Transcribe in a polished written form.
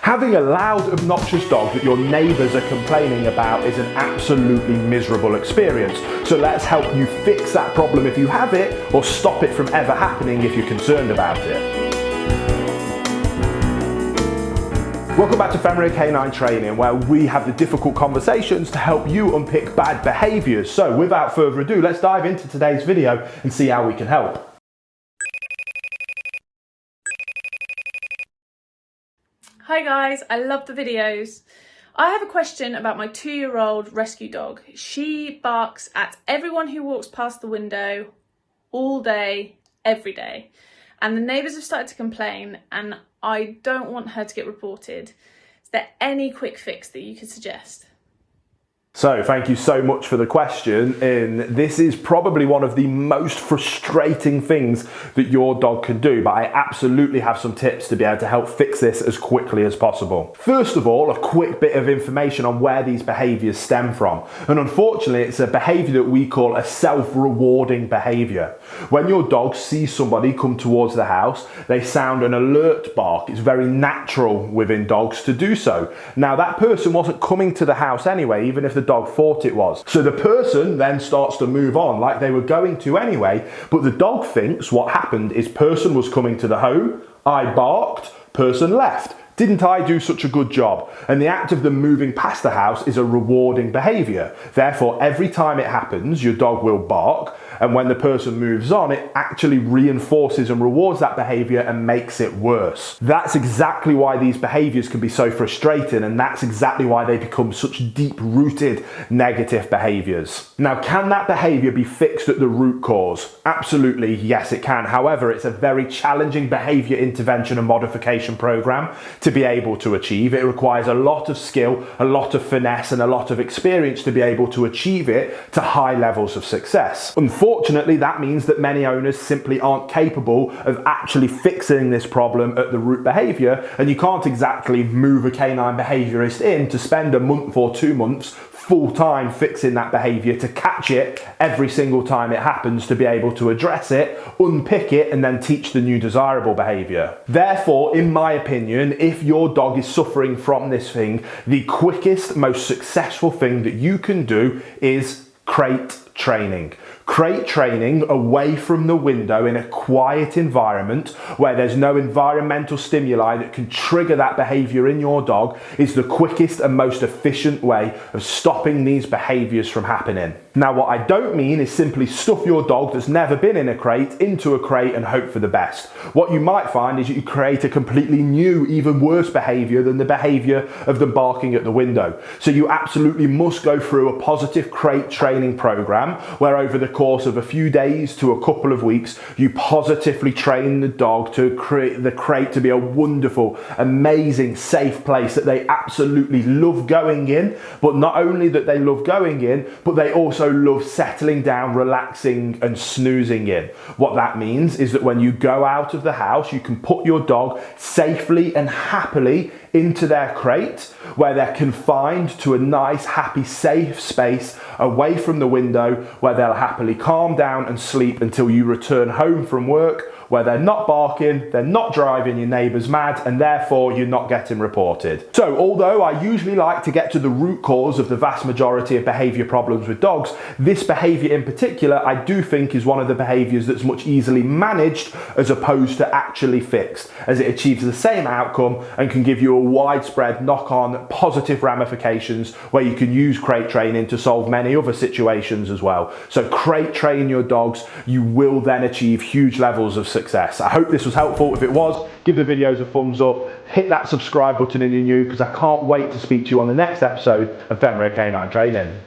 Having a loud, obnoxious dog that your neighbours are complaining about is an absolutely miserable experience. So let's help you fix that problem if you have it, or stop it from ever happening if you're concerned about it. Welcome back to Canine Training, where we have the difficult conversations to help you unpick bad behaviours. So without further ado, let's dive into today's video and see how we can help. Hi guys, I love the videos. I have a question about my 2-year-old rescue dog. She barks at everyone who walks past the window all day, every day. And the neighbours have started to complain and I don't want her to get reported. Is there any quick fix that you could suggest? So thank you so much for the question, and this is probably one of the most frustrating things that your dog can do, but I absolutely have some tips to be able to help fix this as quickly as possible. First of all, a quick bit of information on where these behaviours stem from, and unfortunately it's a behaviour that we call a self-rewarding behaviour. When your dog sees somebody come towards the house, they sound an alert bark. It's very natural within dogs to do so. Now that person wasn't coming to the house anyway, even if the dog thought it was. So the person then starts to move on like they were going to anyway, but the dog thinks what happened is person was coming to the home, I barked, person left. Didn't I do such a good job? And the act of them moving past the house is a rewarding behaviour. Therefore, every time it happens, your dog will bark, and when the person moves on, it actually reinforces and rewards that behaviour and makes it worse. That's exactly why these behaviours can be so frustrating, and that's exactly why they become such deep-rooted negative behaviours. Now, can that behaviour be fixed at the root cause? Absolutely, yes it can. However, it's a very challenging behaviour intervention and modification programme to be able to achieve. It requires a lot of skill, a lot of finesse, and a lot of experience to be able to achieve it to high levels of success. Unfortunately, that means that many owners simply aren't capable of actually fixing this problem at the root behaviour, and you can't exactly move a canine behaviourist in to spend a month or 2 months full-time fixing that behaviour to catch it every single time it happens, to be able to address it, unpick it, and then teach the new desirable behaviour. Therefore, in my opinion, if your dog is suffering from this thing, the quickest, most successful thing that you can do is crate training. Crate training away from the window in a quiet environment where there's no environmental stimuli that can trigger that behaviour in your dog is the quickest and most efficient way of stopping these behaviours from happening. Now, what I don't mean is simply stuff your dog that's never been in a crate into a crate and hope for the best. What you might find is you create a completely new, even worse behaviour than the behaviour of them barking at the window. So you absolutely must go through a positive crate training programme where over the course of a few days to a couple of weeks, you positively train the dog to create the crate to be a wonderful, amazing, safe place that they absolutely love going in, but not only that they love going in, but they also love settling down, relaxing and snoozing in. What that means is that when you go out of the house, you can put your dog safely and happily into their crate where they're confined to a nice, happy, safe space away from the window where they'll happily calm down and sleep until you return home from work, where they're not barking, they're not driving your neighbours mad, and therefore you're not getting reported. So although I usually like to get to the root cause of the vast majority of behaviour problems with dogs, this behaviour in particular I do think is one of the behaviours that's much easily managed as opposed to actually fixed, as it achieves the same outcome and can give you a widespread knock-on positive ramifications where you can use crate training to solve many other situations as well. So crate train your dogs, you will then achieve huge levels of success. I hope this was helpful. If it was, give the videos a thumbs up, hit that subscribe button if you're new, because I can't wait to speak to you on the next episode of Canine Training.